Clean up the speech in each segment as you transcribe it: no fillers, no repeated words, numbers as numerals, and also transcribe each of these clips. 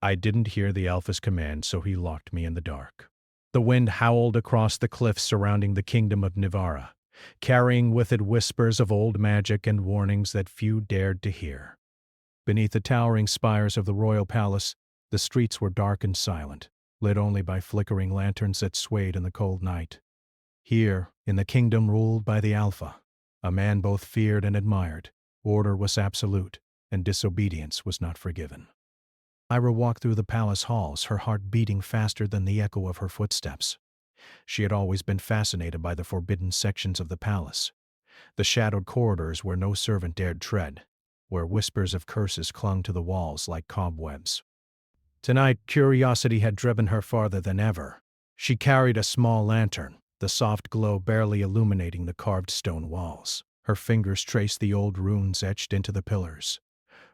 I didn't hear the Alpha's command, so he locked me in the dark. The wind howled across the cliffs surrounding the kingdom of Nivara, carrying with it whispers of old magic and warnings that few dared to hear. Beneath the towering spires of the royal palace, the streets were dark and silent, lit only by flickering lanterns that swayed in the cold night. Here, in the kingdom ruled by the Alpha, a man both feared and admired, order was absolute, and disobedience was not forgiven. Ira walked through the palace halls, her heart beating faster than the echo of her footsteps. She had always been fascinated by the forbidden sections of the palace, the shadowed corridors where no servant dared tread, where whispers of curses clung to the walls like cobwebs. Tonight, curiosity had driven her farther than ever. She carried a small lantern, the soft glow barely illuminating the carved stone walls. Her fingers traced the old runes etched into the pillars,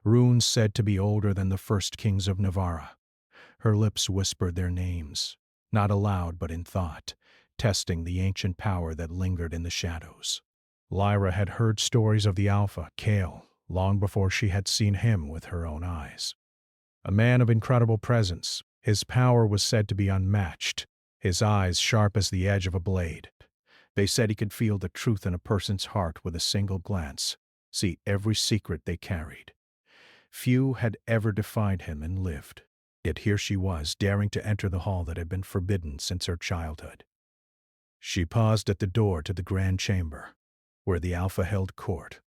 runes said to be older than the first kings of Nivara. Her lips whispered their names, not aloud but in thought, testing the ancient power that lingered in the shadows. Lyra had heard stories of the Alpha, Kale, long before she had seen him with her own eyes. A man of incredible presence, his power was said to be unmatched, his eyes sharp as the edge of a blade. They said he could feel the truth in a person's heart with a single glance, see every secret they carried. Few had ever defied him and lived. Yet here she was, daring to enter the hall that had been forbidden since her childhood. She paused at the door to the grand chamber, where the Alpha held court.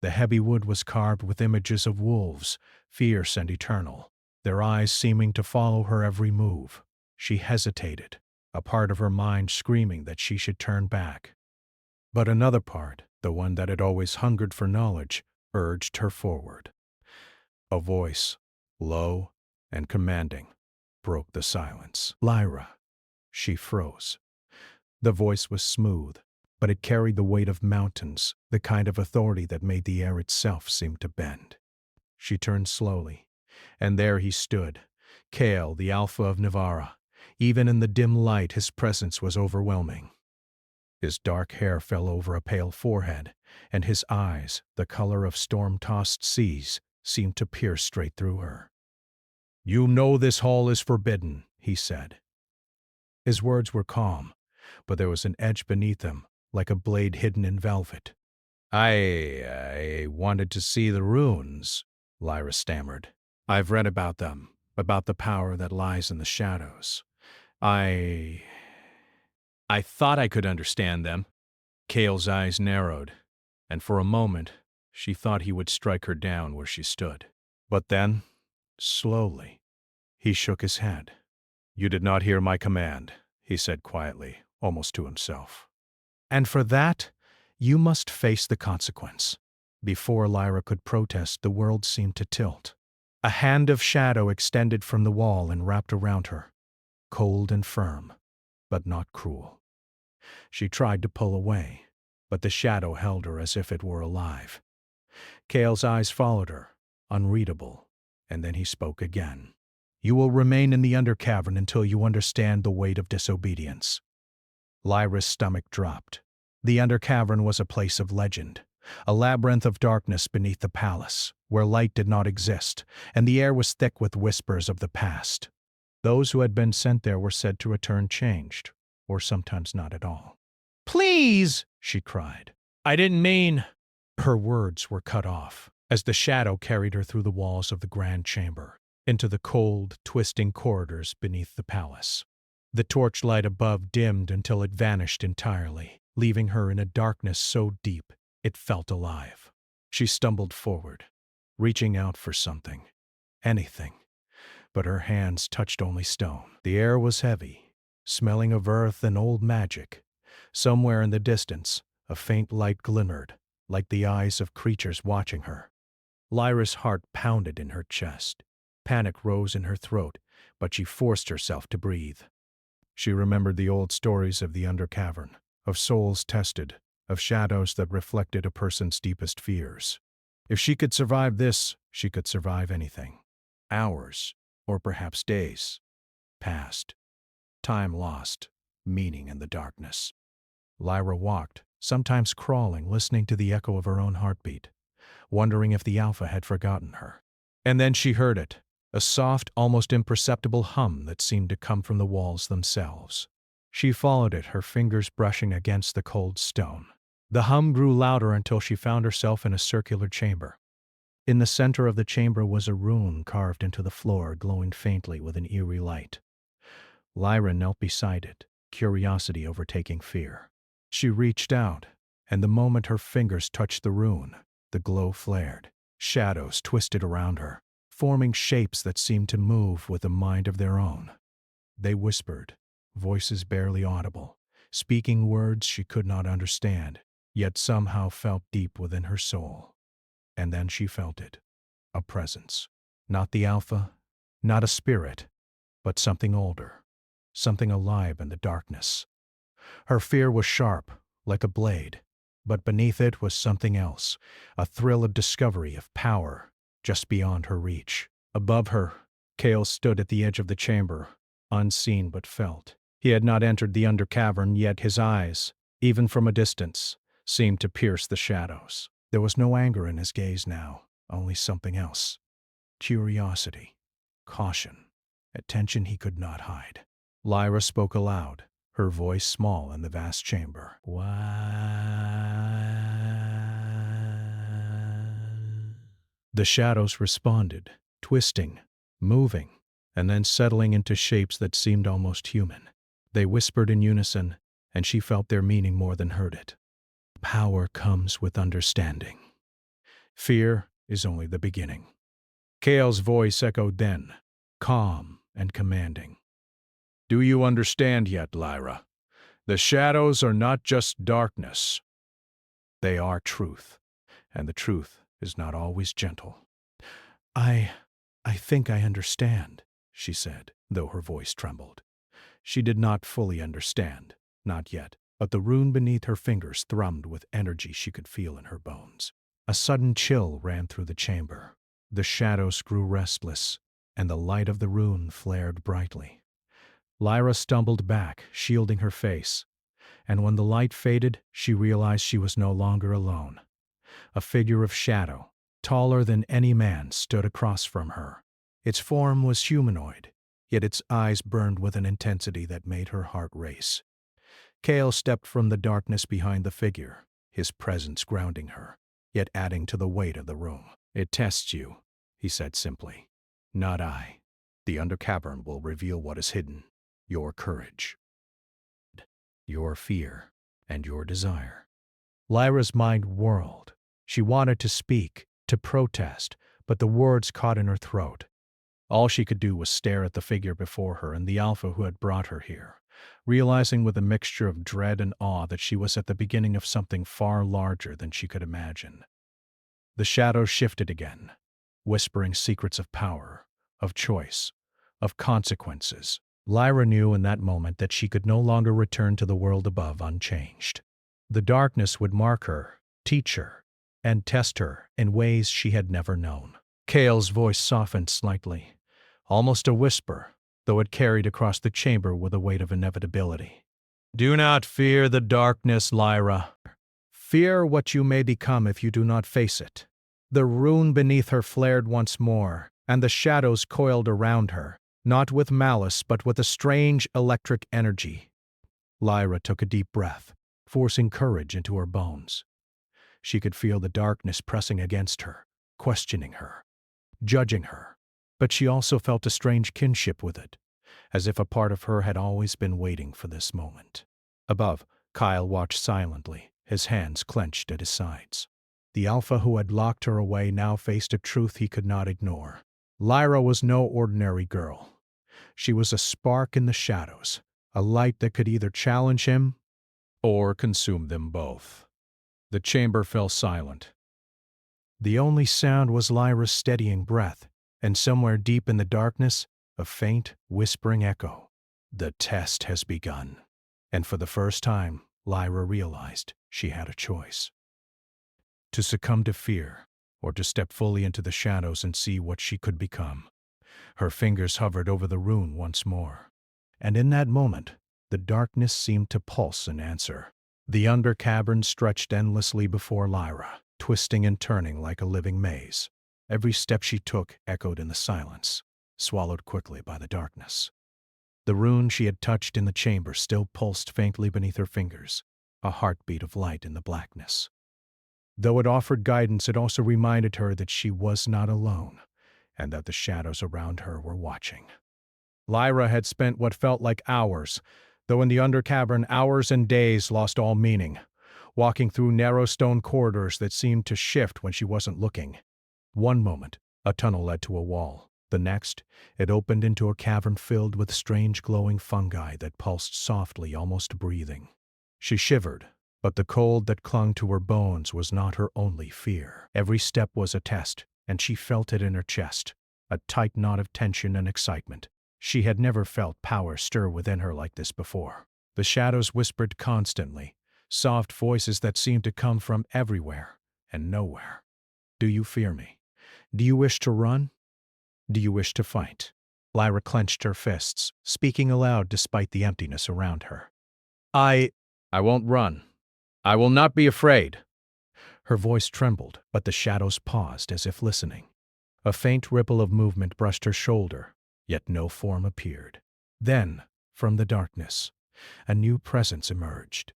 The heavy wood was carved with images of wolves, fierce and eternal, their eyes seeming to follow her every move. She hesitated, a part of her mind screaming that she should turn back. But another part, the one that had always hungered for knowledge, urged her forward. A voice, low and commanding, broke the silence. "Lyra." She froze. The voice was smooth, but it carried the weight of mountains, the kind of authority that made the air itself seem to bend. She turned slowly, and there he stood, Kale, the Alpha of Nivara. Even in the dim light, his presence was overwhelming. His dark hair fell over a pale forehead, and his eyes, the color of storm-tossed seas, seemed to pierce straight through her. "You know this hall is forbidden," he said. His words were calm, but there was an edge beneath them, like a blade hidden in velvet. I wanted to see the runes," Lyra stammered. "I've read about them, about the power that lies in the shadows. I thought I could understand them." Kale's eyes narrowed, and for a moment she thought he would strike her down where she stood. But then, slowly, he shook his head. "You did not hear my command," he said quietly, almost to himself. "And for that, you must face the consequence." Before Lyra could protest, the world seemed to tilt. A hand of shadow extended from the wall and wrapped around her, cold and firm, but not cruel. She tried to pull away, but the shadow held her as if it were alive. Kale's eyes followed her, unreadable, and then he spoke again. "You will remain in the undercavern until you understand the weight of disobedience." Lyra's stomach dropped. The undercavern was a place of legend, a labyrinth of darkness beneath the palace, where light did not exist, and the air was thick with whispers of the past. Those who had been sent there were said to return changed, or sometimes not at all. "Please!" she cried. "I didn't mean—" Her words were cut off, as the shadow carried her through the walls of the grand chamber, into the cold, twisting corridors beneath the palace. The torchlight above dimmed until it vanished entirely, leaving her in a darkness so deep it felt alive. She stumbled forward, reaching out for something, anything, but her hands touched only stone. The air was heavy, smelling of earth and old magic. Somewhere in the distance, a faint light glimmered, like the eyes of creatures watching her. Lyra's heart pounded in her chest. Panic rose in her throat, but she forced herself to breathe. She remembered the old stories of the undercavern, of souls tested, of shadows that reflected a person's deepest fears. If she could survive this, she could survive anything. Hours, or perhaps days, passed. Time lost, meaning in the darkness. Lyra walked, sometimes crawling, listening to the echo of her own heartbeat, wondering if the Alpha had forgotten her. And then she heard it, a soft, almost imperceptible hum that seemed to come from the walls themselves. She followed it, her fingers brushing against the cold stone. The hum grew louder until she found herself in a circular chamber. In the center of the chamber was a rune carved into the floor, glowing faintly with an eerie light. Lyra knelt beside it, curiosity overtaking fear. She reached out, and the moment her fingers touched the rune, the glow flared. Shadows twisted around her, forming shapes that seemed to move with a mind of their own. They whispered, voices barely audible, speaking words she could not understand, yet somehow felt deep within her soul. And then she felt it. A presence. Not the Alpha, not a spirit, but something older, something alive in the darkness. Her fear was sharp, like a blade, but beneath it was something else, a thrill of discovery, of power, just beyond her reach. Above her, Kale stood at the edge of the chamber, unseen but felt. He had not entered the undercavern, yet his eyes, even from a distance, seemed to pierce the shadows. There was no anger in his gaze now, only something else. Curiosity, caution, attention he could not hide. Lyra spoke aloud, her voice small in the vast chamber. "Why?" The shadows responded, twisting, moving, and then settling into shapes that seemed almost human. They whispered in unison, and she felt their meaning more than heard it. Power comes with understanding. Fear is only the beginning. Kale's voice echoed then, calm and commanding. "Do you understand yet, Lyra? The shadows are not just darkness. They are truth, and the truth is not always gentle." I think I understand," she said, though her voice trembled. She did not fully understand, not yet, but the rune beneath her fingers thrummed with energy she could feel in her bones. A sudden chill ran through the chamber. The shadows grew restless, and the light of the rune flared brightly. Lyra stumbled back, shielding her face, and when the light faded, she realized she was no longer alone. A figure of shadow, taller than any man, stood across from her. Its form was humanoid, yet its eyes burned with an intensity that made her heart race. Kale stepped from the darkness behind the figure, his presence grounding her, yet adding to the weight of the room. "It tests you," he said simply. "Not I. The undercavern will reveal what is hidden. Your courage, your fear, and your desire." Lyra's mind whirled. She wanted to speak, to protest, but the words caught in her throat. All she could do was stare at the figure before her and the Alpha who had brought her here, realizing with a mixture of dread and awe that she was at the beginning of something far larger than she could imagine. The shadows shifted again, whispering secrets of power, of choice, of consequences. Lyra knew in that moment that she could no longer return to the world above unchanged. The darkness would mark her, teach her, and test her in ways she had never known. Kale's voice softened slightly, almost a whisper, though it carried across the chamber with a weight of inevitability. "Do not fear the darkness, Lyra. Fear what you may become if you do not face it." The rune beneath her flared once more, and the shadows coiled around her, not with malice but with a strange electric energy. Lyra took a deep breath, forcing courage into her bones. She could feel the darkness pressing against her, questioning her, judging her, but she also felt a strange kinship with it, as if a part of her had always been waiting for this moment. Above, Kyle watched silently, his hands clenched at his sides. The Alpha who had locked her away now faced a truth he could not ignore. Lyra was no ordinary girl. She was a spark in the shadows, a light that could either challenge him or consume them both. The chamber fell silent. The only sound was Lyra's steadying breath, and somewhere deep in the darkness, a faint, whispering echo. The test has begun. And for the first time, Lyra realized she had a choice. To succumb to fear, or to step fully into the shadows and see what she could become. Her fingers hovered over the rune once more. And in that moment, the darkness seemed to pulse in answer. The undercavern stretched endlessly before Lyra, twisting and turning like a living maze. Every step she took echoed in the silence. swallowed quickly by the darkness. The rune she had touched in the chamber still pulsed faintly beneath her fingers, a heartbeat of light in the blackness. Though it offered guidance, it also reminded her that she was not alone, and that the shadows around her were watching. Lyra had spent what felt like hours, though in the undercavern hours and days lost all meaning, walking through narrow stone corridors that seemed to shift when she wasn't looking. One moment, a tunnel led to a wall. The next, it opened into a cavern filled with strange glowing fungi that pulsed softly, almost breathing. She shivered, but the cold that clung to her bones was not her only fear. Every step was a test, and she felt it in her chest, a tight knot of tension and excitement. She had never felt power stir within her like this before. The shadows whispered constantly, soft voices that seemed to come from everywhere and nowhere. Do you fear me? Do you wish to run? Do you wish to fight? Lyra clenched her fists, speaking aloud despite the emptiness around her. I won't run. I will not be afraid. Her voice trembled, but the shadows paused as if listening. A faint ripple of movement brushed her shoulder, yet no form appeared. Then, from the darkness, a new presence emerged.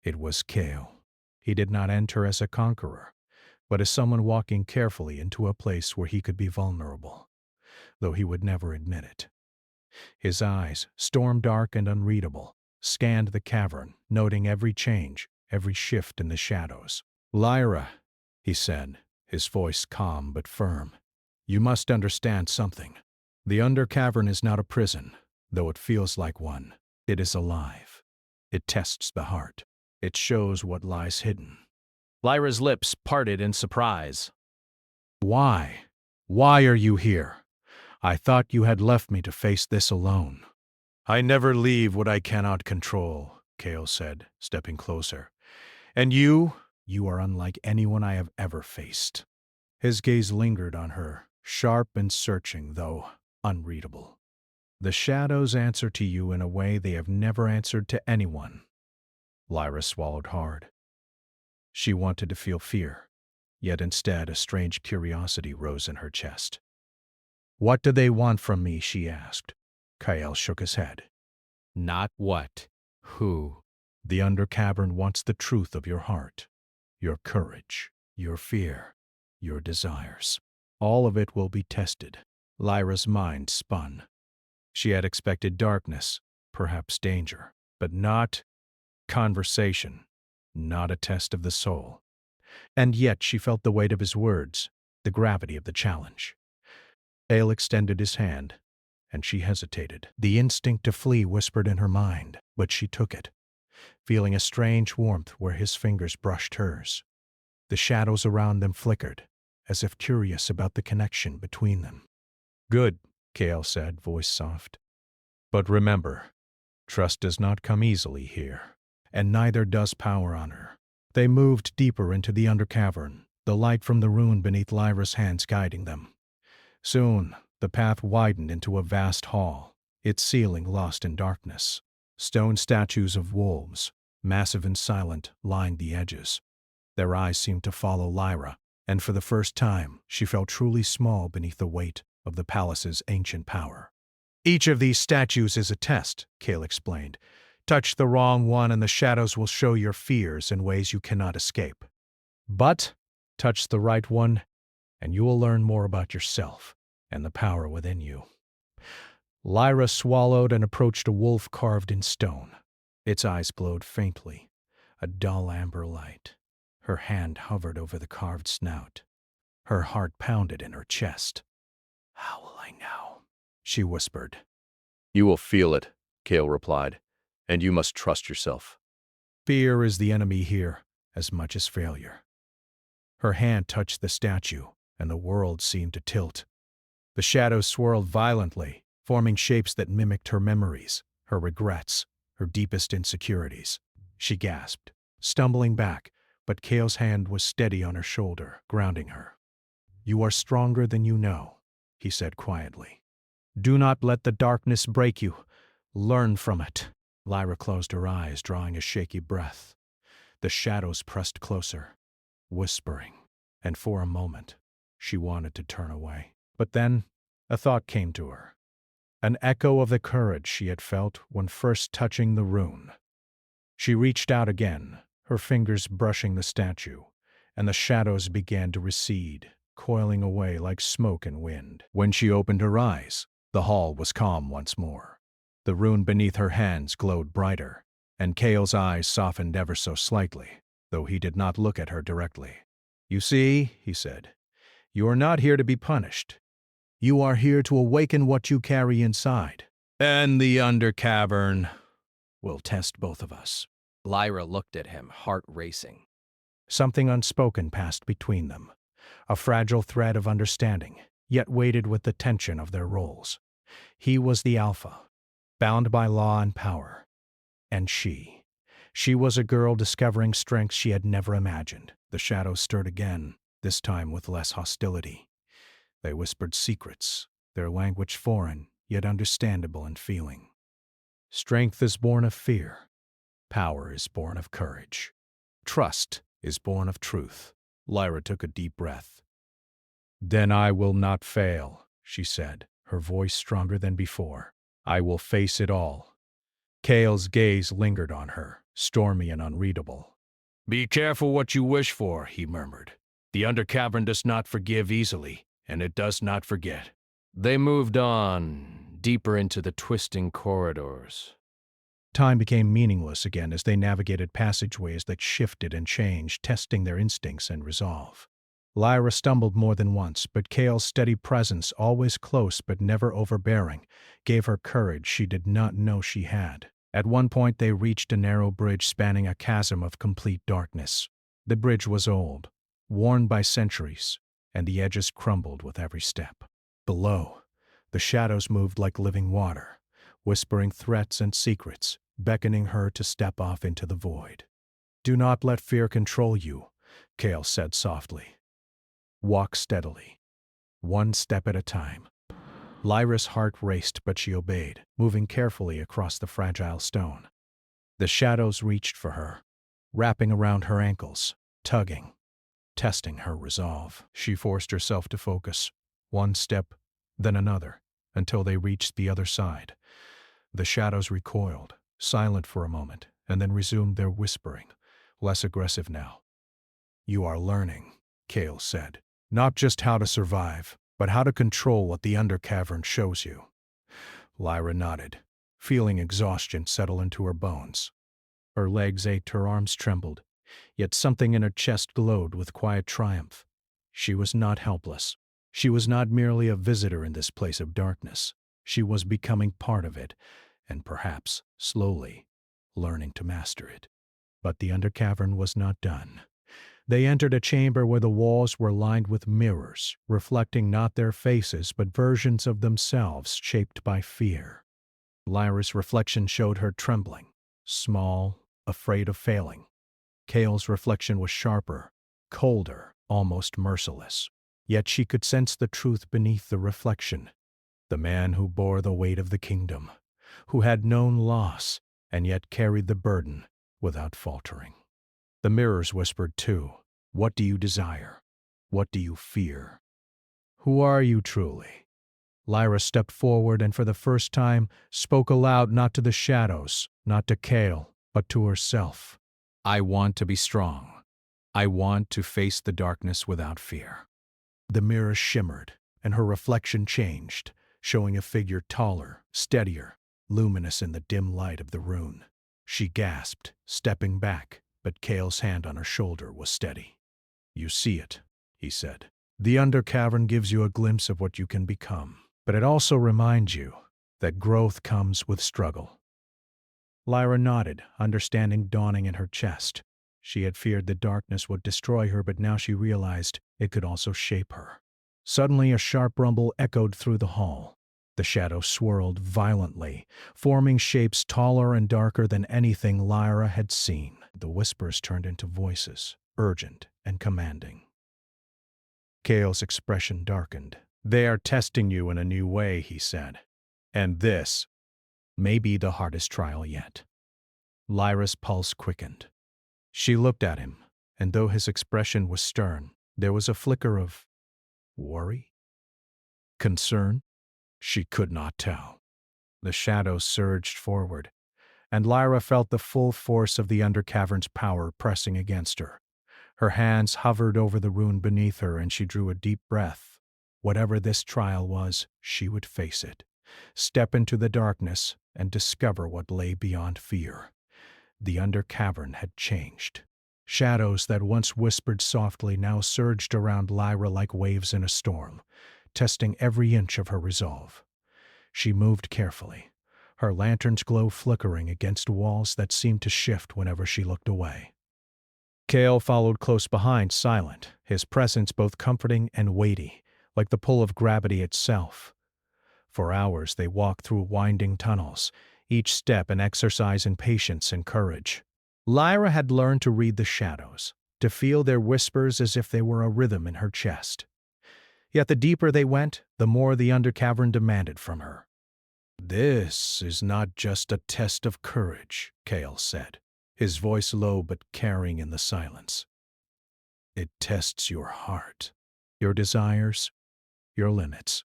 It was Kale. He did not enter as a conqueror, but as someone walking carefully into a place where he could be vulnerable, though he would never admit it. His eyes, storm-dark and unreadable, scanned the cavern, noting every change, every shift in the shadows. "Lyra," he said, his voice calm but firm, "you must understand something. The Undercavern is not a prison, though it feels like one. It is alive. It tests the heart. It shows what lies hidden." Lyra's lips parted in surprise. "Why? Why are you here? I thought you had left me to face this alone." "I never leave what I cannot control," Kale said, stepping closer. "And you are unlike anyone I have ever faced." His gaze lingered on her, sharp and searching, though unreadable. "The shadows answer to you in a way they have never answered to anyone." Lyra swallowed hard. She wanted to feel fear, yet instead a strange curiosity rose in her chest. "What do they want from me?" she asked. Kael shook his head. "Not what. Who. The Undercavern wants the truth of your heart, your courage, your fear, your desires. All of it will be tested." Lyra's mind spun. She had expected darkness, perhaps danger, but not conversation, not a test of the soul. And yet she felt the weight of his words, the gravity of the challenge. Dale extended his hand, and she hesitated. The instinct to flee whispered in her mind, but she took it, feeling a strange warmth where his fingers brushed hers. The shadows around them flickered, as if curious about the connection between them. "Good," Kale said, voice soft. "But remember, trust does not come easily here, and neither does power on her." They moved deeper into the Undercavern, the light from the rune beneath Lyra's hands guiding them. Soon, the path widened into a vast hall, its ceiling lost in darkness. Stone statues of wolves, massive and silent, lined the edges. Their eyes seemed to follow Lyra, and for the first time she felt truly small beneath the weight of the palace's ancient power. "Each of these statues is a test," Kale explained. "Touch the wrong one and the shadows will show your fears in ways you cannot escape. But touch the right one, and you will learn more about yourself and the power within you." Lyra swallowed and approached a wolf carved in stone. Its eyes glowed faintly, a dull amber light. Her hand hovered over the carved snout. Her heart pounded in her chest. "How will I know?" she whispered. "You will feel it," Kale replied, "and you must trust yourself." Fear is the enemy here, as much as failure. Her hand touched the statue, and the world seemed to tilt. The shadows swirled violently, forming shapes that mimicked her memories, her regrets, her deepest insecurities. She gasped, stumbling back, but Kale's hand was steady on her shoulder, grounding her. "You are stronger than you know," he said quietly. "Do not let the darkness break you. Learn from it." Lyra closed her eyes, drawing a shaky breath. The shadows pressed closer, whispering, and for a moment she wanted to turn away. But then A thought came to her, an echo of the courage she had felt when first touching the rune. She reached out again, her fingers brushing the statue, and the shadows began to recede, coiling away like smoke and wind. When she opened her eyes, the hall was calm once more. The rune beneath her hands glowed brighter, and Kale's eyes softened ever so slightly, though he did not look at her directly. "You see," he said, "you are not here to be punished. You are here to awaken what you carry inside. And the Undercavern will test both of us." Lyra looked at him, heart racing. Something unspoken passed between them, a fragile thread of understanding, yet weighted with the tension of their roles. He was the Alpha, bound by law and power, and she was a girl discovering strengths she had never imagined. The shadows stirred again, this time with less hostility. They whispered secrets, their language foreign, yet understandable in feeling. Strength is born of fear. Power is born of courage. Trust is born of truth. Lyra took a deep breath. "Then I will not fail," she said, her voice stronger than before. "I will face it all." Kale's gaze lingered on her, stormy and unreadable. "Be careful what you wish for," he murmured. "The Undercavern does not forgive easily, and it does not forget." They moved on, deeper into the twisting corridors. Time became meaningless again as they navigated passageways that shifted and changed, testing their instincts and resolve. Lyra stumbled more than once, but Kale's steady presence, always close but never overbearing, gave her courage she did not know she had. At one point they reached a narrow bridge spanning a chasm of complete darkness. The bridge was old, worn by centuries, and the edges crumbled with every step. Below, the shadows moved like living water, whispering threats and secrets, beckoning her to step off into the void. "Do not let fear control you," Kale said softly. "Walk steadily, one step at a time." Lyra's heart raced, but she obeyed, moving carefully across the fragile stone. The shadows reached for her, wrapping around her ankles, tugging, testing her resolve. She forced herself to focus, one step, then another, until they reached the other side. The shadows recoiled, silent for a moment, and then resumed their whispering, less aggressive now. "You are learning," Kale said. "Not just how to survive, but how to control what the Undercavern shows you." Lyra nodded, feeling exhaustion settle into her bones. Her legs ached, her arms trembled, yet something in her chest glowed with quiet triumph. She was not helpless. She was not merely a visitor in this place of darkness. She was becoming part of it, and perhaps, slowly, learning to master it. But the Undercavern was not done. They entered a chamber where the walls were lined with mirrors, reflecting not their faces but versions of themselves shaped by fear. Lyra's reflection showed her trembling, small, afraid of failing. Kale's reflection was sharper, colder, almost merciless. Yet she could sense the truth beneath the reflection. The man who bore the weight of the kingdom, who had known loss and yet carried the burden without faltering. The mirrors whispered too. What do you desire? What do you fear? Who are you truly? Lyra stepped forward and for the first time spoke aloud, not to the shadows, not to Kale, but to herself. "I want to be strong. I want to face the darkness without fear." The mirror shimmered, and her reflection changed, showing a figure taller, steadier, luminous in the dim light of the rune. She gasped, stepping back, but Kale's hand on her shoulder was steady. "You see it," he said. "The Undercavern gives you a glimpse of what you can become, but it also reminds you that growth comes with struggle." Lyra nodded, understanding dawning in her chest. She had feared the darkness would destroy her, but now she realized it could also shape her. Suddenly a sharp rumble echoed through the hall. The shadows swirled violently, forming shapes taller and darker than anything Lyra had seen. The whispers turned into voices, urgent and commanding. Kale's expression darkened. "They are testing you in a new way," he said. "And this may be the hardest trial yet." Lyra's pulse quickened. She looked at him, and though his expression was stern, there was a flicker of worry? Concern? She could not tell. The shadows surged forward, and Lyra felt the full force of the undercavern's power pressing against her. Her hands hovered over the rune beneath her, and she drew a deep breath. Whatever this trial was, she would face it, step into the darkness, and discover what lay beyond fear. The undercavern had changed. Shadows that once whispered softly now surged around Lyra like waves in a storm, testing every inch of her resolve. She moved carefully, her lantern's glow flickering against walls that seemed to shift whenever she looked away. Cale followed close behind, silent, his presence both comforting and weighty, like the pull of gravity itself. For hours they walked through winding tunnels, each step an exercise in patience and courage. Lyra had learned to read the shadows, to feel their whispers as if they were a rhythm in her chest. Yet the deeper they went, the more the undercavern demanded from her. "This is not just a test of courage," Cale said, his voice low but carrying in the silence. "It tests your heart, your desires, your limits."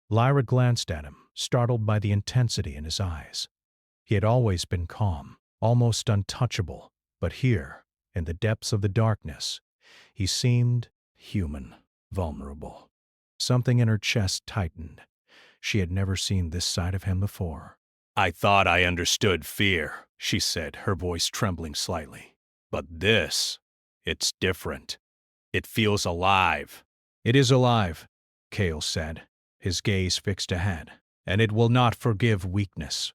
Lyra glanced at him, startled by the intensity in his eyes. He had always been calm, almost untouchable, but here, in the depths of the darkness, he seemed human, vulnerable. Something in her chest tightened. She had never seen this side of him before. "I thought I understood fear," she said, her voice trembling slightly. "But this, it's different. It feels alive." "It is alive," Cale said, his gaze fixed ahead, "and it will not forgive weakness."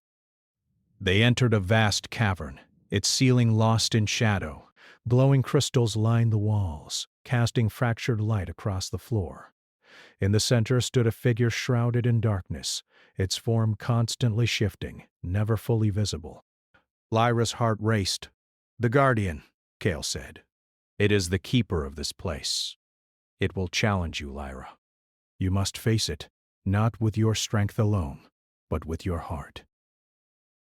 They entered a vast cavern, its ceiling lost in shadow. Glowing crystals lined the walls, casting fractured light across the floor. In the center stood a figure shrouded in darkness, its form constantly shifting, never fully visible. Lyra's heart raced. "The Guardian," Cale said. "It is the keeper of this place. It will challenge you, Lyra. You must face it, not with your strength alone, but with your heart."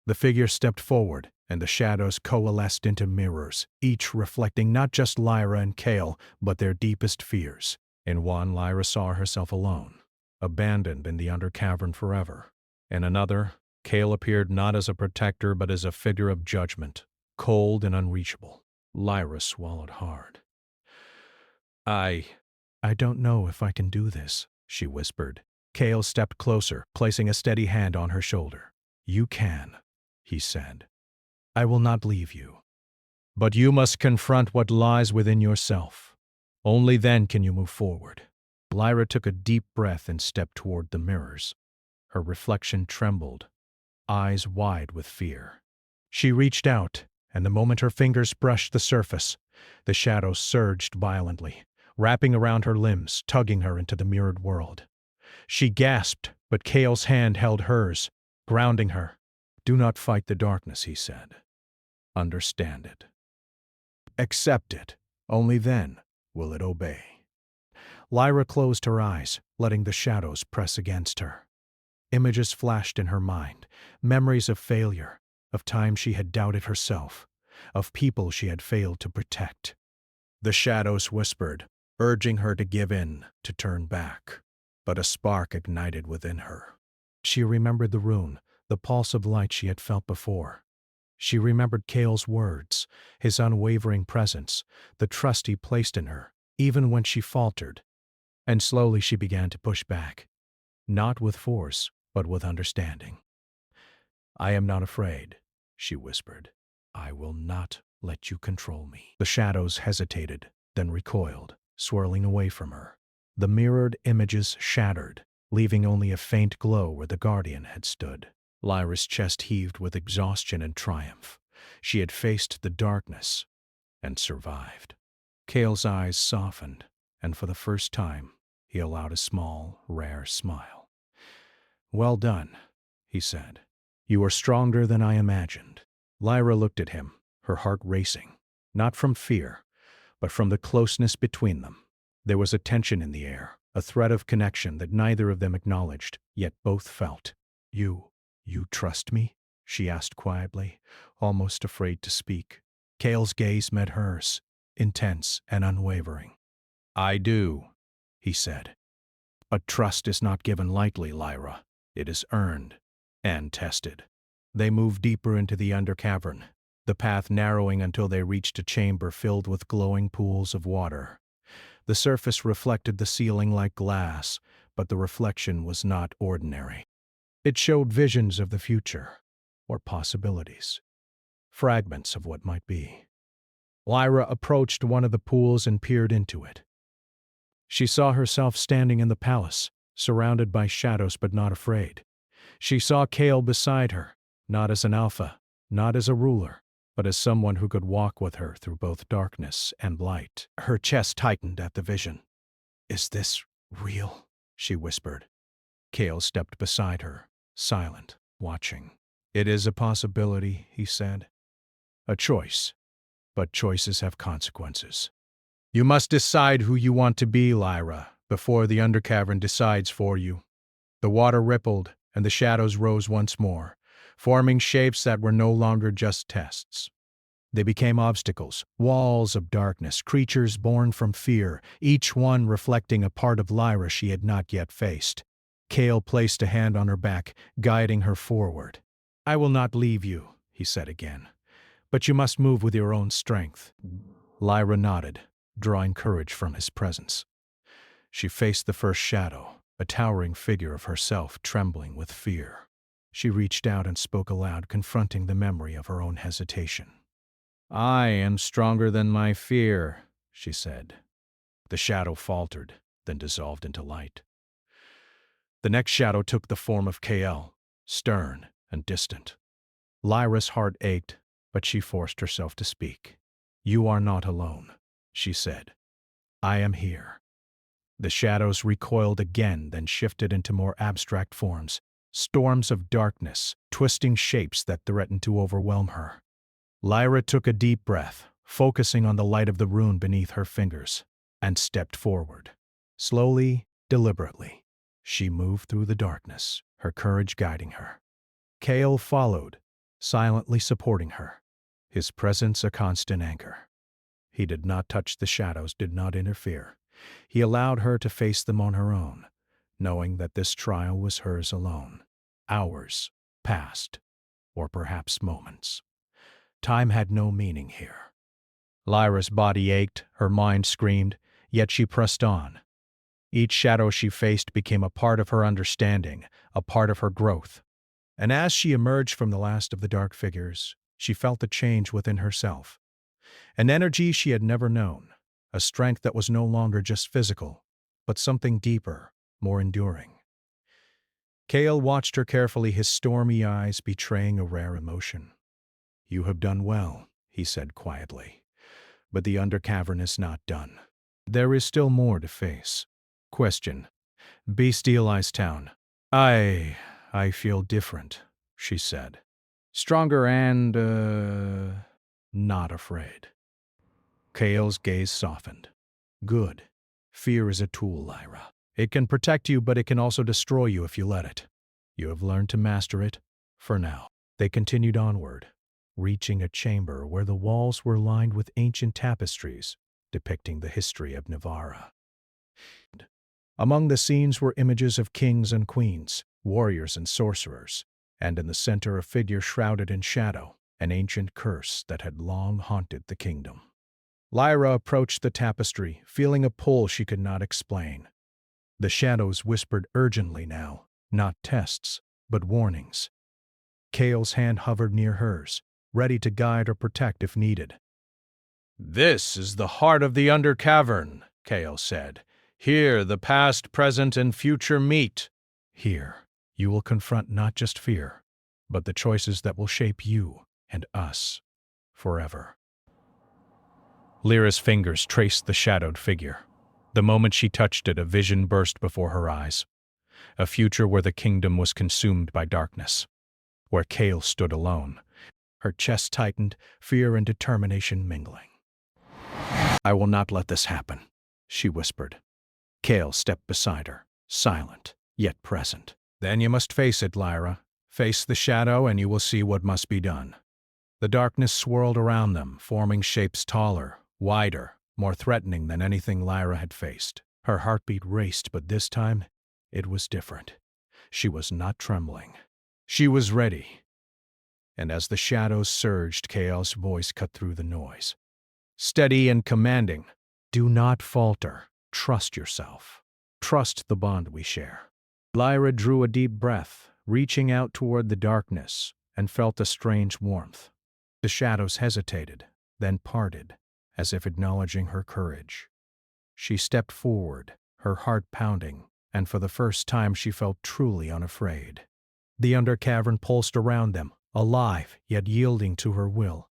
The figure stepped forward, and the shadows coalesced into mirrors, each reflecting not just Lyra and Cale, but their deepest fears. In one, Lyra saw herself alone, abandoned in the undercavern forever. In another, Cale appeared not as a protector but as a figure of judgment, cold and unreachable. Lyra swallowed hard. I don't know if I can do this," she whispered. Cale stepped closer, placing a steady hand on her shoulder. "You can," he said. "I will not leave you. But you must confront what lies within yourself. Only then can you move forward." Lyra took a deep breath and stepped toward the mirrors. Her reflection trembled, eyes wide with fear. She reached out, and the moment her fingers brushed the surface, the shadows surged violently, wrapping around her limbs, tugging her into the mirrored world. She gasped, but Cale's hand held hers, grounding her. "Do not fight the darkness," he said. "Understand it. Accept it. Only then will it obey." Lyra closed her eyes, letting the shadows press against her. Images flashed in her mind, memories of failure, of times she had doubted herself, of people she had failed to protect. The shadows whispered, urging her to give in, to turn back. But a spark ignited within her. She remembered the rune, the pulse of light she had felt before. She remembered Cale's words, his unwavering presence, the trust he placed in her, even when she faltered. And slowly she began to push back, not with force, but with understanding. "I am not afraid," she whispered. "I will not let you control me." The shadows hesitated, then recoiled, swirling away from her. The mirrored images shattered, leaving only a faint glow where the Guardian had stood. Lyra's chest heaved with exhaustion and triumph. She had faced the darkness and survived. Cale's eyes softened, and for the first time, he allowed a small, rare smile. "Well done," he said. "You are stronger than I imagined." Lyra looked at him, her heart racing, not from fear, but from the closeness between them. There was a tension in the air, a thread of connection that neither of them acknowledged, yet both felt. You trust me?" she asked quietly, almost afraid to speak. Cale's gaze met hers, intense and unwavering. "I do," he said. "But trust is not given lightly, Lyra. It is earned and tested. They moved deeper into the undercavern, the path narrowing until they reached a chamber filled with glowing pools of water. The surface reflected the ceiling like glass, but the reflection was not ordinary. It showed visions of the future, or possibilities, fragments of what might be. Lyra approached one of the pools and peered into it. She saw herself standing in the palace, surrounded by shadows but not afraid. She saw Kale beside her, not as an alpha, not as a ruler, but as someone who could walk with her through both darkness and light. Her chest tightened at the vision. "Is this real?" she whispered. Kale stepped beside her, silent, watching. "It is a possibility," he said. "A choice, but choices have consequences. You must decide who you want to be, Lyra, before the undercavern decides for you." The water rippled, and the shadows rose once more, forming shapes that were no longer just tests. They became obstacles, walls of darkness, creatures born from fear, each one reflecting a part of Lyra she had not yet faced. Kale placed a hand on her back, guiding her forward. "I will not leave you," he said again, "but you must move with your own strength." Lyra nodded, drawing courage from his presence. She faced the first shadow, a towering figure of herself trembling with fear. She reached out and spoke aloud, confronting the memory of her own hesitation. "I am stronger than my fear," she said. The shadow faltered, then dissolved into light. The next shadow took the form of Kael, stern and distant. Lyra's heart ached, but she forced herself to speak. "You are not alone," she said. "I am here." The shadows recoiled again, then shifted into more abstract forms, storms of darkness, twisting shapes that threatened to overwhelm her. Lyra took a deep breath, focusing on the light of the rune beneath her fingers, and stepped forward. Slowly, deliberately, she moved through the darkness, her courage guiding her. Kael followed, silently supporting her, his presence a constant anchor. He did not touch the shadows, did not interfere. He allowed her to face them on her own, knowing that this trial was hers alone. Hours passed, or perhaps moments. Time had no meaning here. Lyra's body ached, her mind screamed, yet she pressed on. Each shadow she faced became a part of her understanding, a part of her growth. And as she emerged from the last of the dark figures, she felt a change within herself. An energy she had never known, a strength that was no longer just physical, but something deeper, more enduring. Kael watched her carefully, his stormy eyes betraying a rare emotion. "You have done well," he said quietly, "but the undercavern is not done. There is still more to face." Question. Bestialized town. I feel different," she said. "Stronger and, not afraid." Kael's gaze softened. "Good. Fear is a tool, Lyra. It can protect you, but it can also destroy you if you let it. You have learned to master it, for now." They continued onward, reaching a chamber where the walls were lined with ancient tapestries depicting the history of Nivara. Among the scenes were images of kings and queens, warriors and sorcerers, and in the center a figure shrouded in shadow, an ancient curse that had long haunted the kingdom. Lyra approached the tapestry, feeling a pull she could not explain. The shadows whispered urgently now, not tests, but warnings. Kael's hand hovered near hers, ready to guide or protect if needed. "This is the heart of the Undercavern," Kael said. "Here the past, present, and future meet. Here you will confront not just fear, but the choices that will shape you and us forever." Lyra's fingers traced the shadowed figure. The moment she touched it, a vision burst before her eyes. A future where the kingdom was consumed by darkness, where Kael stood alone. Her chest tightened, fear and determination mingling. "I will not let this happen," she whispered. Kael stepped beside her, silent, yet present. "Then you must face it, Lyra. Face the shadow and you will see what must be done." The darkness swirled around them, forming shapes taller, wider, more threatening than anything Lyra had faced. Her heartbeat raced, but this time, it was different. She was not trembling. She was ready. And as the shadows surged, Kael's voice cut through the noise. Steady and commanding. Do not falter. Trust yourself. Trust the bond we share. Lyra drew a deep breath, reaching out toward the darkness, and felt a strange warmth. The shadows hesitated, then parted, as if acknowledging her courage. She stepped forward, her heart pounding, and for the first time she felt truly unafraid. The undercavern pulsed around them, alive yet yielding to her will.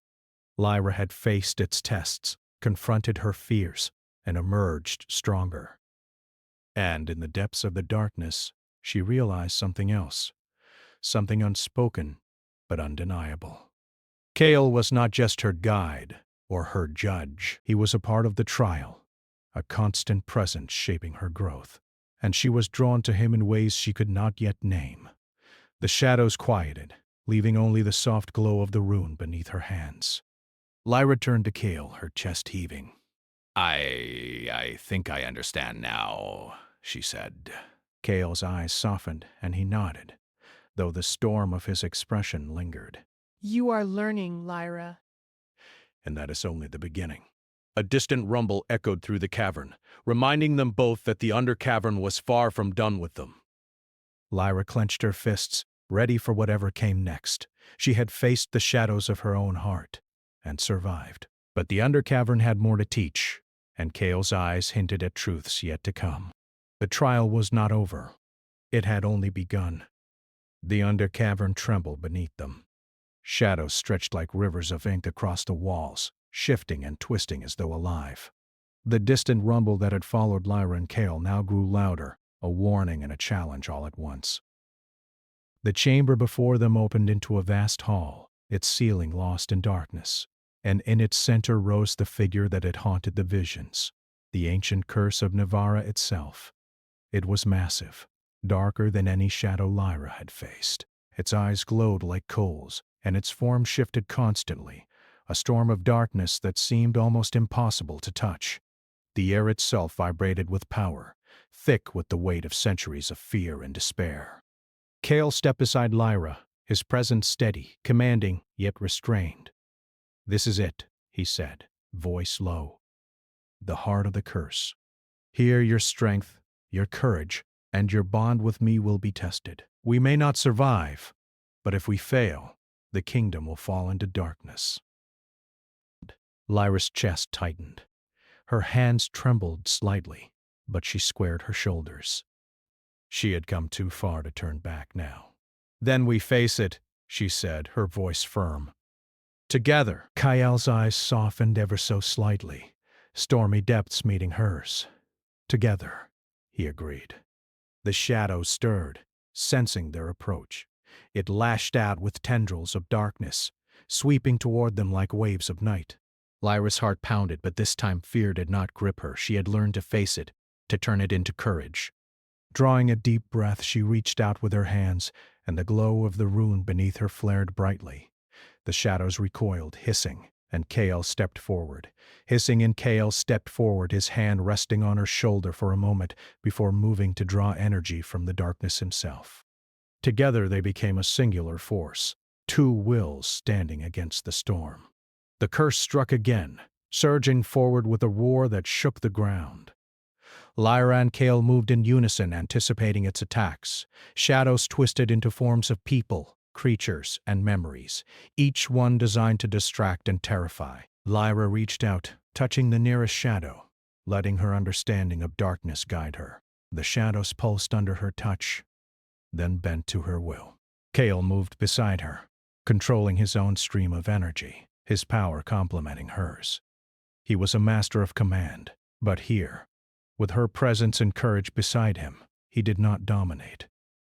Lyra had faced its tests, confronted her fears, and emerged stronger. And in the depths of the darkness, she realized something else, something unspoken but undeniable. Kael was not just her guide or her judge. He was a part of the trial, a constant presence shaping her growth, and she was drawn to him in ways she could not yet name. The shadows quieted, leaving only the soft glow of the rune beneath her hands. Lyra turned to Kael, her chest heaving. I think I understand now, she said. Kael's eyes softened, and he nodded, though the storm of his expression lingered. You are learning, Lyra. And that is only the beginning. A distant rumble echoed through the cavern, reminding them both that the undercavern was far from done with them. Lyra clenched her fists, ready for whatever came next. She had faced the shadows of her own heart, and survived. But the undercavern had more to teach, and Kael's eyes hinted at truths yet to come. The trial was not over. It had only begun. The undercavern trembled beneath them. Shadows stretched like rivers of ink across the walls, shifting and twisting as though alive. The distant rumble that had followed Lyra and Kael now grew louder, a warning and a challenge all at once. The chamber before them opened into a vast hall, its ceiling lost in darkness, and in its center rose the figure that had haunted the visions, the ancient curse of Nivara itself. It was massive, darker than any shadow Lyra had faced. Its eyes glowed like coals, and its form shifted constantly, a storm of darkness that seemed almost impossible to touch. The air itself vibrated with power, thick with the weight of centuries of fear and despair. Kael stepped beside Lyra, his presence steady, commanding, yet restrained. This is it, he said, voice low. The heart of the curse. Here your strength, your courage, and your bond with me will be tested. We may not survive, but if we fail, the kingdom will fall into darkness. Lyra's chest tightened. Her hands trembled slightly, but she squared her shoulders. She had come too far to turn back now. Then we face it, she said, her voice firm. Together. Kael's eyes softened ever so slightly, stormy depths meeting hers. Together, he agreed. The shadow stirred, sensing their approach. It lashed out with tendrils of darkness, sweeping toward them like waves of night. Lyra's heart pounded, but this time fear did not grip her. She had learned to face it, to turn it into courage. Drawing a deep breath, she reached out with her hands, and the glow of the rune beneath her flared brightly. The shadows recoiled, hissing, and Kael stepped forward. Hissing and Kael stepped forward, his hand resting on her shoulder for a moment before moving to draw energy from the darkness himself. Together they became a singular force, two wills standing against the storm. The curse struck again, surging forward with a roar that shook the ground. Lyra and Kael moved in unison, anticipating its attacks. Shadows twisted into forms of people, creatures, and memories, each one designed to distract and terrify. Lyra reached out, touching the nearest shadow, letting her understanding of darkness guide her. The shadows pulsed under her touch, then bent to her will. Kael moved beside her, controlling his own stream of energy, his power complementing hers. He was a master of command, but here, with her presence and courage beside him, he did not dominate.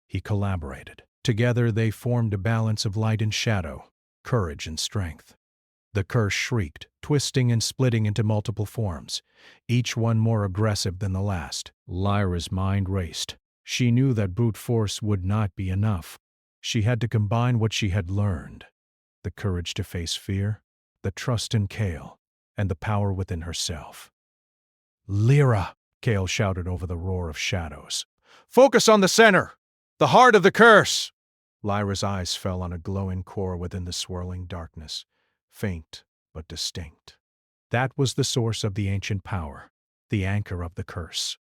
He collaborated. Together they formed a balance of light and shadow, courage and strength. The curse shrieked, twisting and splitting into multiple forms, each one more aggressive than the last. Lyra's mind raced. She knew that brute force would not be enough. She had to combine what she had learned, the courage to face fear, the trust in Kael, and the power within herself. Lyra, Kael shouted over the roar of shadows. Focus on the center! The heart of the curse! Lyra's eyes fell on a glowing core within the swirling darkness, faint but distinct. That was the source of the ancient power, the anchor of the curse.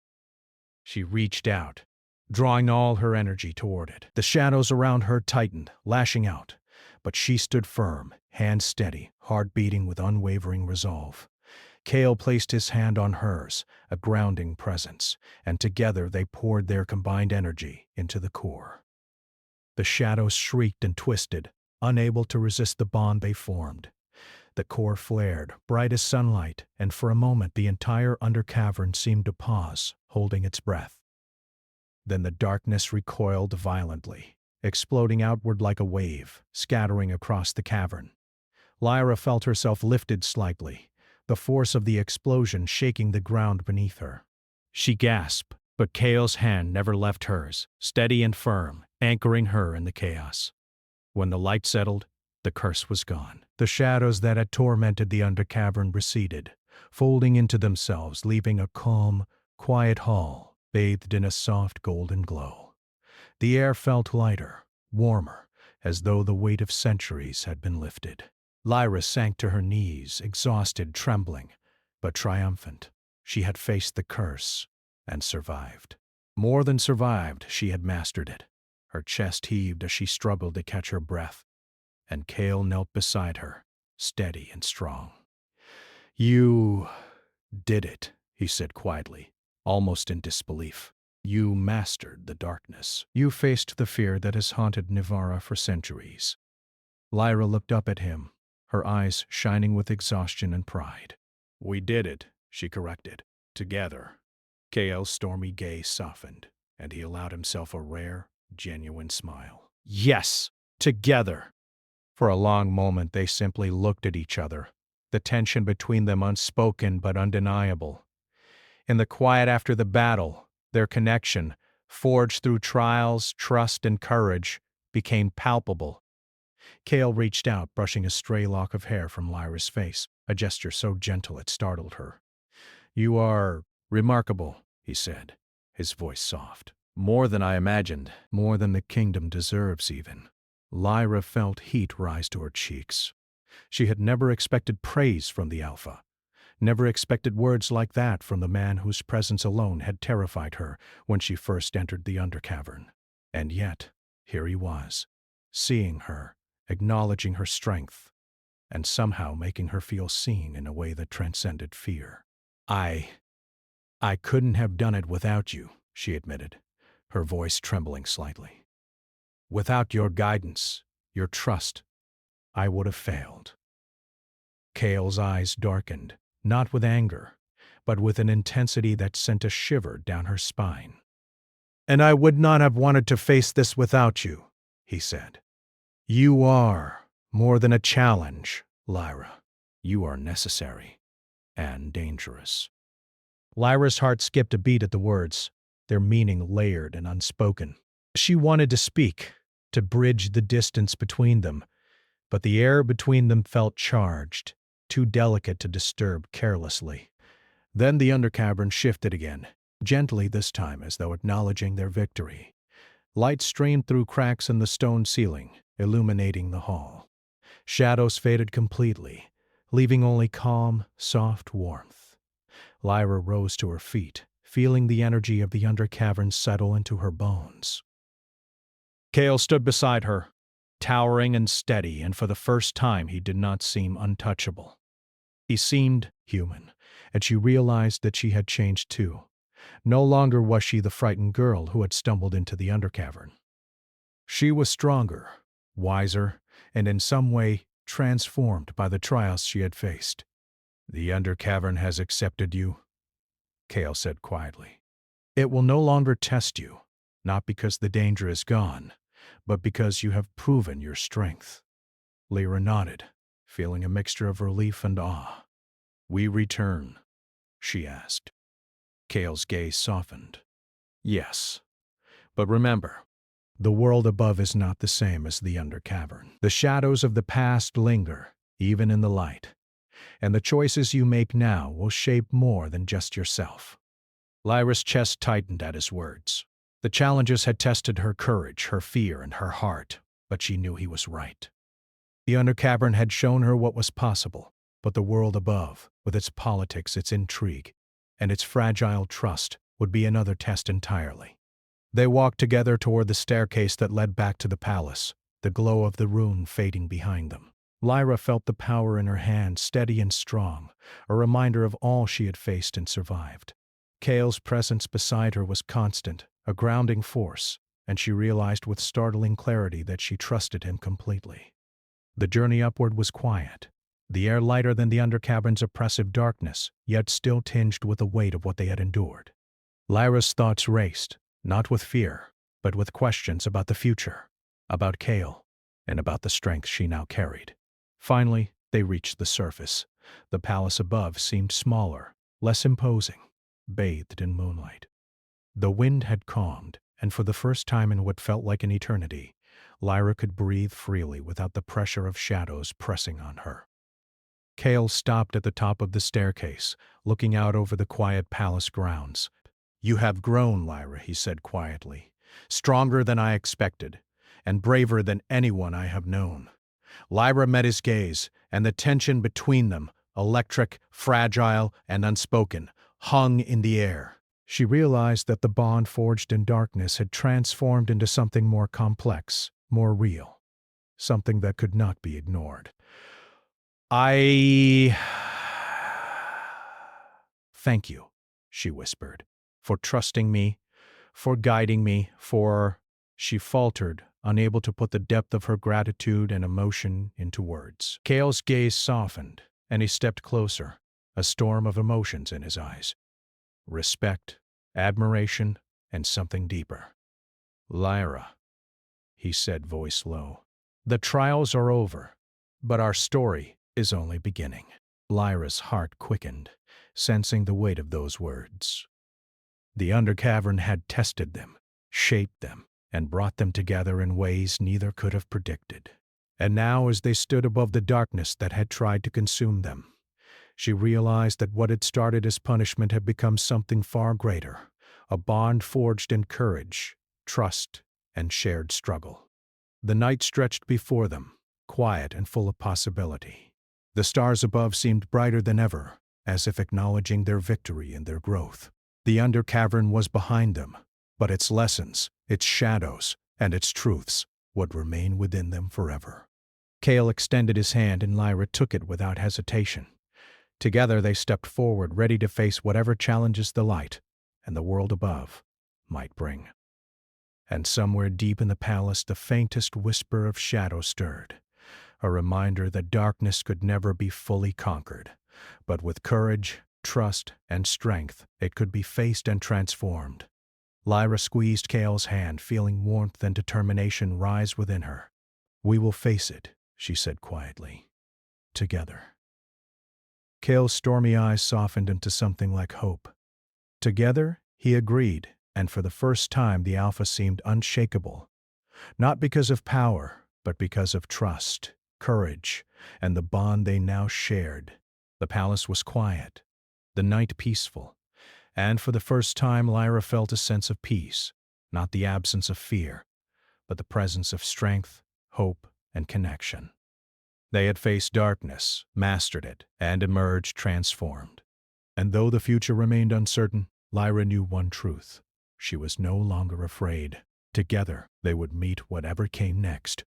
She reached out, drawing all her energy toward it. The shadows around her tightened, lashing out, but she stood firm, hands steady, heart beating with unwavering resolve. Cale placed his hand on hers, a grounding presence, and together they poured their combined energy into the core. The shadows shrieked and twisted, unable to resist the bond they formed. The core flared, bright as sunlight, and for a moment the entire undercavern seemed to pause, holding its breath. Then the darkness recoiled violently, exploding outward like a wave, scattering across the cavern. Lyra felt herself lifted slightly, the force of the explosion shaking the ground beneath her. She gasped, but Cale's hand never left hers, steady and firm, anchoring her in the chaos. When the light settled, the curse was gone. The shadows that had tormented the undercavern receded, folding into themselves, leaving a calm, quiet hall bathed in a soft golden glow. The air felt lighter, warmer, as though the weight of centuries had been lifted. Lyra sank to her knees, exhausted, trembling, but triumphant. She had faced the curse and survived. More than survived, she had mastered it. Her chest heaved as she struggled to catch her breath, and Cale knelt beside her, steady and strong. "You did it," he said quietly, almost in disbelief. "You mastered the darkness. You faced the fear that has haunted Nivara for centuries." Lyra looked up at him, her eyes shining with exhaustion and pride. "We did it," she corrected. "Together." Cale's stormy gaze softened, and he allowed himself a rare, genuine smile. "Yes, together." For a long moment they simply looked at each other, the tension between them unspoken but undeniable. In the quiet after the battle, their connection, forged through trials, trust, and courage, became palpable. Cale reached out, brushing a stray lock of hair from Lyra's face, a gesture so gentle it startled her. "You are remarkable," he said, his voice soft. "More than I imagined, more than the kingdom deserves even." Lyra felt heat rise to her cheeks. She had never expected praise from the Alpha, never expected words like that from the man whose presence alone had terrified her when she first entered the undercavern. And yet, here he was, seeing her, acknowledging her strength, and somehow making her feel seen in a way that transcended fear. I couldn't have done it without you," she admitted, her voice trembling slightly. "Without your guidance, your trust, I would have failed." Cale's eyes darkened, not with anger, but with an intensity that sent a shiver down her spine. "And I would not have wanted to face this without you," he said. "You are more than a challenge, Lyra. You are necessary and dangerous." Lyra's heart skipped a beat at the words, their meaning layered and unspoken. She wanted to speak, to bridge the distance between them, but the air between them felt charged, too delicate to disturb carelessly. Then the undercavern shifted again, gently this time as though acknowledging their victory. Light streamed through cracks in the stone ceiling, illuminating the hall. Shadows faded completely, leaving only calm, soft warmth. Lyra rose to her feet, feeling the energy of the undercavern settle into her bones. Cale stood beside her, towering and steady, and for the first time he did not seem untouchable. He seemed human, and she realized that she had changed too. No longer was she the frightened girl who had stumbled into the undercavern. She was stronger, wiser, and in some way transformed by the trials she had faced. "The undercavern has accepted you," Cale said quietly. "It will no longer test you, not because the danger is gone, but because you have proven your strength." Lyra nodded, feeling a mixture of relief and awe. "We return?" she asked. Cale's gaze softened. "Yes. But remember, the world above is not the same as the undercavern. The shadows of the past linger, even in the light. And the choices you make now will shape more than just yourself." Lyra's chest tightened at his words. The The challenges had tested her courage, her fear, and her heart, but she knew he was right. The Undercavern had shown her what was possible, but the world above, with its politics, its intrigue, and its fragile trust, would be another test entirely. They walked together toward the staircase that led back to the palace, the glow of the rune fading behind them. Lyra felt the power in her hand, steady and strong, a reminder of all she had faced and survived. Cale's presence beside her was constant, a grounding force, and she realized with startling clarity that she trusted him completely. The journey upward was quiet, the air lighter than the Undercavern's oppressive darkness, yet still tinged with the weight of what they had endured. Lyra's thoughts raced, not with fear, but with questions about the future, about Cale, and about the strength she now carried. Finally, they reached the surface. The palace above seemed smaller, less imposing, bathed in moonlight. The wind had calmed, and for the first time in what felt like an eternity, Lyra could breathe freely without the pressure of shadows pressing on her. Cale stopped at the top of the staircase, looking out over the quiet palace grounds. "You have grown, Lyra," he said quietly, "stronger than I expected, and braver than anyone I have known." Lyra met his gaze, and the tension between them, electric, fragile, and unspoken, hung in the air. She realized that the bond forged in darkness had transformed into something more complex, more real, something that could not be ignored. "I thank you," she whispered, "for trusting me, for guiding me, for—" She faltered, unable to put the depth of her gratitude and emotion into words. Cale's gaze softened, and he stepped closer, a storm of emotions in his eyes. Respect, admiration, and something deeper. "Lyra," he said, voice low, "the trials are over, but our story is only beginning." Lyra's heart quickened, sensing the weight of those words. The Undercavern had tested them, shaped them, and brought them together in ways neither could have predicted. And now, as they stood above the darkness that had tried to consume them, she realized that what had started as punishment had become something far greater, a bond forged in courage, trust, and shared struggle. The night stretched before them, quiet and full of possibility. The stars above seemed brighter than ever, as if acknowledging their victory and their growth. The Undercavern was behind them, but its lessons, its shadows, and its truths would remain within them forever. Cale extended his hand, and Lyra took it without hesitation. Together they stepped forward, ready to face whatever challenges the light and the world above might bring. And somewhere deep in the palace, the faintest whisper of shadow stirred, a reminder that darkness could never be fully conquered, but with courage, trust, and strength, it could be faced and transformed. Lyra squeezed Cale's hand, feeling warmth and determination rise within her. "We will face it," she said quietly. "Together." Cale's stormy eyes softened into something like hope. Together, he agreed, and for the first time the Alpha seemed unshakable, not because of power, but because of trust, courage, and the bond they now shared. The palace was quiet, the night peaceful, and for the first time Lyra felt a sense of peace, not the absence of fear, but the presence of strength, hope, and connection. They had faced darkness, mastered it, and emerged transformed. And though the future remained uncertain, Lyra knew one truth. She was no longer afraid. Together, they would meet whatever came next.